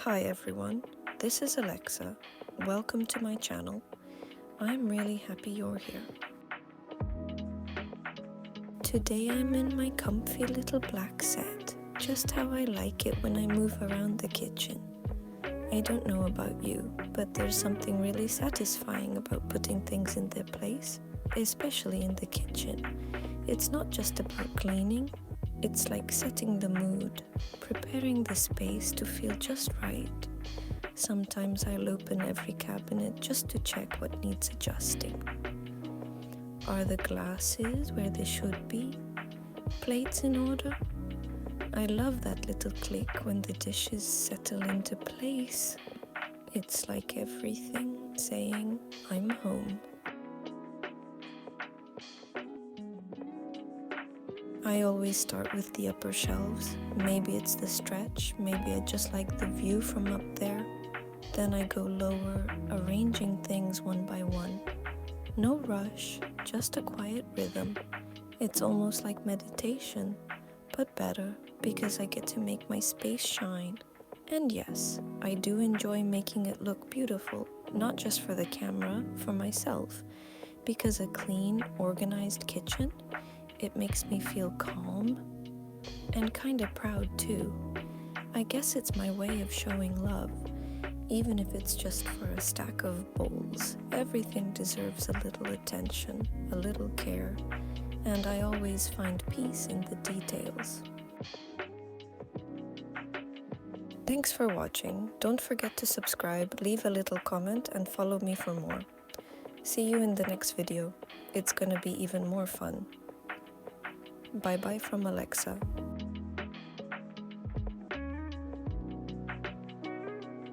Hi everyone, this is Alexa. Welcome to my channel. I'm really happy you're here. Today I'm in my comfy little black set, just how I like it when I move around the kitchen. I don't know about you, but there's something really satisfying about putting things in their place, especially in the kitchen. It's not just about cleaning, it's like setting the mood, preparing the space to feel just right. Sometimes I'll open every cabinet just to check what needs adjusting. Are the glasses where they should be? Plates in order? I love that little click when the dishes settle into place. It's like everything saying, I'm home. I always start with the upper shelves. Maybe it's the stretch, maybe I just like the view from up there. Then I go lower, arranging things one by one. No rush, just a quiet rhythm. It's almost like meditation, but better because I get to make my space shine. And yes, I do enjoy making it look beautiful, not just for the camera, for myself. Because a clean, organized kitchen, it makes me feel calm and kinda proud too. I guess it's my way of showing love. Even if it's just for a stack of bowls, everything deserves a little attention, a little care, and I always find peace in the details. Thanks for watching. Don't forget to subscribe, leave a little comment, and follow me for more. See you in the next video. It's gonna be even more fun. Bye bye from Alexa.